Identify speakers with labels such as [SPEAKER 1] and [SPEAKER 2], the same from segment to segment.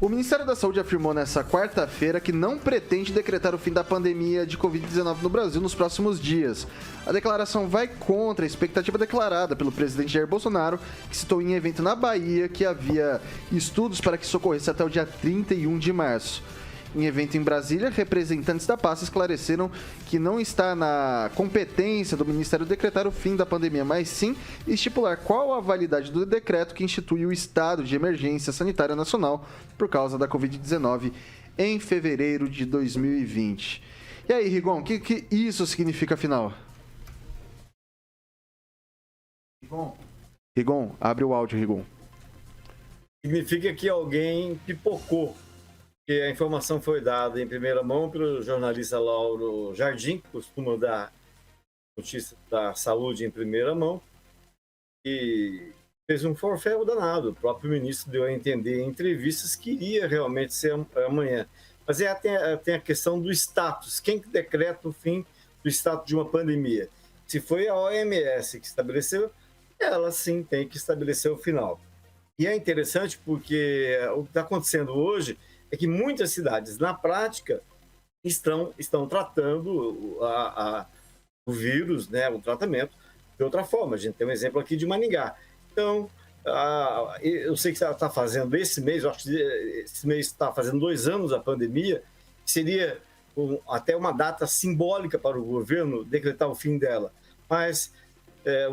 [SPEAKER 1] O Ministério da Saúde afirmou nesta quarta-feira que não pretende decretar o fim da pandemia de Covid-19 no Brasil nos próximos dias. A declaração vai contra a expectativa declarada pelo presidente Jair Bolsonaro, que citou em evento na Bahia que havia estudos para que isso ocorresse até o dia 31 de março. Em evento em Brasília, representantes da pasta esclareceram que não está na competência do Ministério decretar o fim da pandemia, mas sim estipular qual a validade do decreto que institui o estado de emergência sanitária nacional por causa da Covid-19 em fevereiro de 2020. E aí, Rigon, o que isso significa afinal? Rigon, abre o áudio, Rigon.
[SPEAKER 2] Significa que alguém pipocou. Que a informação foi dada em primeira mão pelo jornalista Lauro Jardim, que costuma dar notícia da saúde em primeira mão, e fez um forféu danado. O próprio ministro deu a entender em entrevistas que iria realmente ser amanhã. Mas tem a questão do status. Quem que decreta o fim do status de uma pandemia? Se foi a OMS que estabeleceu, ela sim tem que estabelecer o final. E é interessante porque o que está acontecendo hoje é que muitas cidades, na prática, estão tratando o vírus, né, o tratamento, de outra forma. A gente tem um exemplo aqui de Maringá. Então, eu sei que está fazendo esse mês, eu acho que esse mês está fazendo 2 anos a pandemia, seria até uma data simbólica para o governo decretar o fim dela. Mas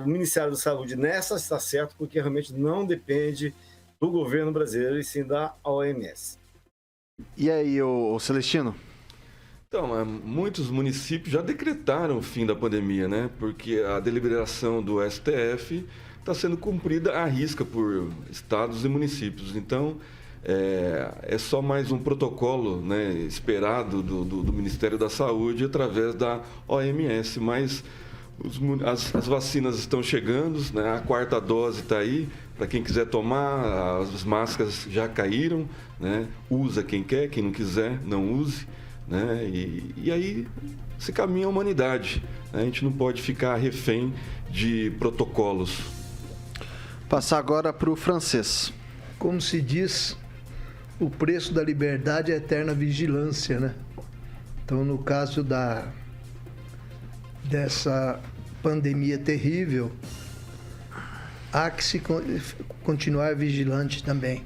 [SPEAKER 2] o Ministério da Saúde nessa está certo, porque realmente não depende do governo brasileiro e sim da OMS.
[SPEAKER 1] E aí, ô Celestino?
[SPEAKER 3] Então, muitos municípios já decretaram o fim da pandemia, né? Porque a deliberação do STF está sendo cumprida à risca por estados e municípios. Então, é só mais um protocolo, né, esperado do Ministério da Saúde através da OMS. Mas as vacinas estão chegando, né? A 4ª dose está aí. Para quem quiser tomar, as máscaras já caíram, né? Usa quem quer, quem não quiser, não use, né? E aí se caminha a humanidade, né? A gente não pode ficar refém de protocolos.
[SPEAKER 1] Passar agora para o francês.
[SPEAKER 4] Como se diz, o preço da liberdade é a eterna vigilância, né? Então, no caso dessa pandemia terrível, há que se continuar vigilante também.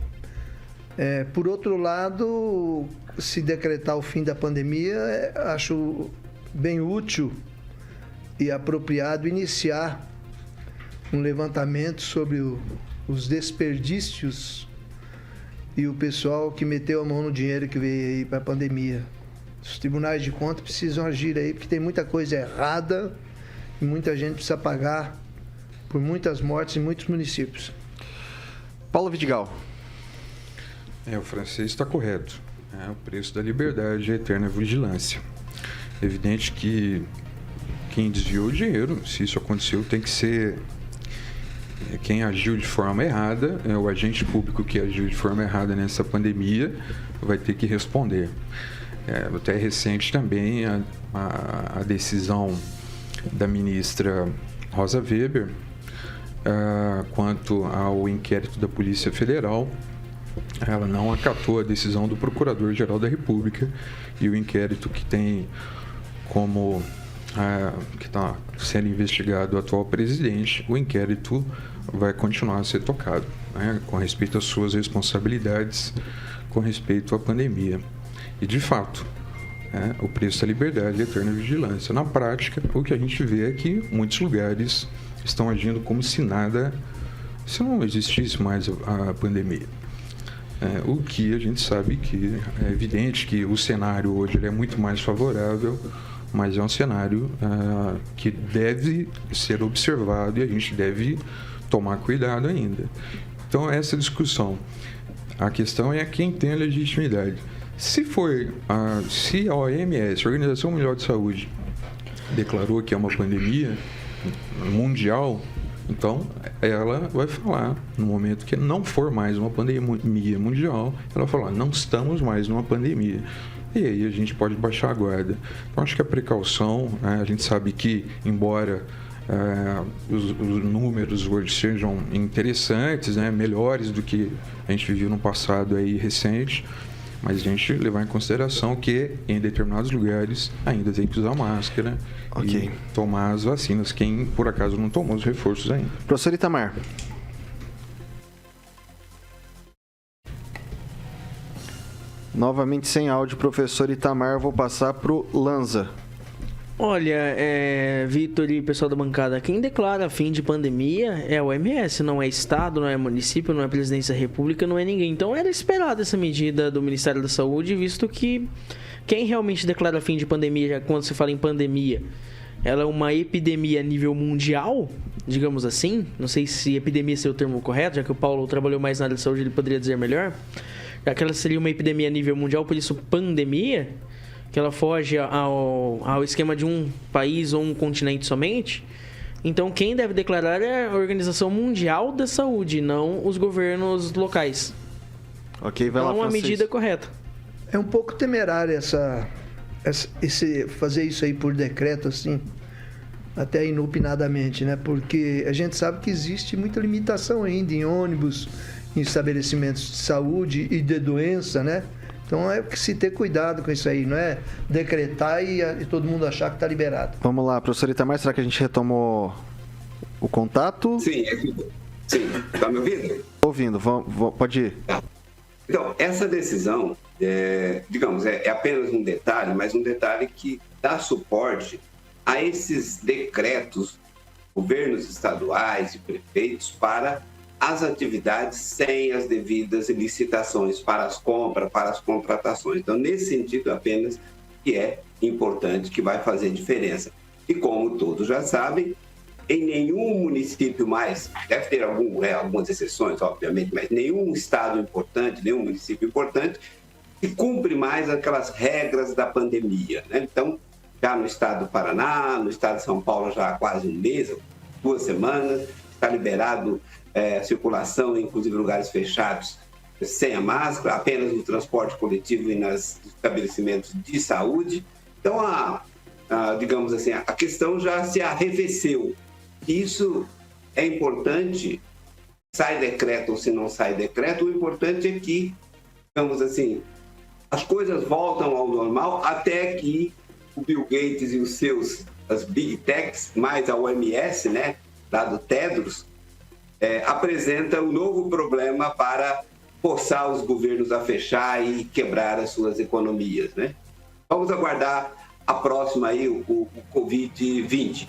[SPEAKER 4] Por outro lado, se decretar o fim da pandemia, acho bem útil e apropriado iniciar um levantamento sobre os desperdícios e o pessoal que meteu a mão no dinheiro que veio aí para a pandemia. Os tribunais de contas precisam agir aí, porque tem muita coisa errada e muita gente precisa pagar por muitas mortes em muitos municípios.
[SPEAKER 1] Paulo Vidigal.
[SPEAKER 5] O francês está correto. O preço da liberdade é a eterna vigilância. É evidente que quem desviou o dinheiro, se isso aconteceu, tem que ser quem agiu de forma errada, o agente público que agiu de forma errada nessa pandemia vai ter que responder. Até recente também a decisão da ministra Rosa Weber quanto ao inquérito da Polícia Federal. Ela não acatou a decisão do Procurador-Geral da República e o inquérito que tem como que está sendo investigado o atual presidente, o inquérito vai continuar a ser tocado, né, com respeito às suas responsabilidades com respeito à pandemia. E, de fato, o preço da liberdade é a eterna vigilância. Na prática, o que a gente vê é que muitos lugares estão agindo como se não existisse mais a pandemia. O que a gente sabe que é evidente que o cenário hoje ele é muito mais favorável, mas é um cenário que deve ser observado e a gente deve tomar cuidado ainda. Então, essa discussão, a questão é quem tem a legitimidade. Se a OMS, a Organização Mundial de Saúde, declarou que é uma pandemia mundial, então ela vai falar, no momento que não for mais uma pandemia mundial, ela vai falar, não estamos mais numa pandemia. E aí a gente pode baixar a guarda. Então, acho que a precaução, a gente sabe que, embora os números hoje sejam interessantes, né, melhores do que a gente viveu no passado aí recente, mas a gente levar em consideração que em determinados lugares ainda tem que usar máscara e tomar as vacinas, quem por acaso não tomou os reforços ainda.
[SPEAKER 1] Professor Itamar. Novamente sem áudio, professor Itamar, vou passar para o Lanza.
[SPEAKER 6] Olha, Vitor e pessoal da bancada, quem declara fim de pandemia é a OMS, não é Estado, não é município, não é Presidência da República, não é ninguém. Então era esperada essa medida do Ministério da Saúde, visto que quem realmente declara fim de pandemia, quando se fala em pandemia, ela é uma epidemia a nível mundial, digamos assim. Não sei se epidemia seria o termo correto, já que o Paulo trabalhou mais na área de saúde, ele poderia dizer melhor. Já que ela seria uma epidemia a nível mundial, por isso pandemia, que ela foge ao esquema de um país ou um continente somente. Então, quem deve declarar é a Organização Mundial da Saúde, não os governos locais.
[SPEAKER 1] Ok, vai lá,
[SPEAKER 6] Não uma
[SPEAKER 1] Francisco.
[SPEAKER 6] medida correta.
[SPEAKER 4] É um pouco temerário fazer isso aí por decreto, assim, até inopinadamente, né? Porque a gente sabe que existe muita limitação ainda em ônibus, em estabelecimentos de saúde e de doença, né? Então é que se ter cuidado com isso aí, não é decretar e todo mundo achar que está liberado.
[SPEAKER 1] Vamos lá, professor Itamar, será que a gente retomou o contato?
[SPEAKER 7] Sim, está me ouvindo?
[SPEAKER 1] Ouvindo, pode ir.
[SPEAKER 7] Então, essa decisão, digamos, é apenas um detalhe, mas um detalhe que dá suporte a esses decretos, governos estaduais e prefeitos, para as atividades sem as devidas licitações para as compras, para as contratações. Então, nesse sentido apenas que é importante, que vai fazer diferença. E como todos já sabem, em nenhum município mais, deve ter algumas exceções, obviamente, mas nenhum estado importante, nenhum município importante, que cumpre mais aquelas regras da pandemia, né? Então, já no estado do Paraná, no estado de São Paulo já há quase um mês, 2 semanas, está liberado circulação, inclusive lugares fechados, sem a máscara, apenas no transporte coletivo e nos estabelecimentos de saúde. Então, digamos assim, a questão já se arrefeceu. Isso é importante, sai decreto ou se não sai decreto, o importante é que, digamos assim, as coisas voltam ao normal até que o Bill Gates e as Big Techs, mais a OMS, né, lá do Tedros, apresenta um novo problema para forçar os governos a fechar e quebrar as suas economias, né? Vamos aguardar a próxima aí, o Covid-20.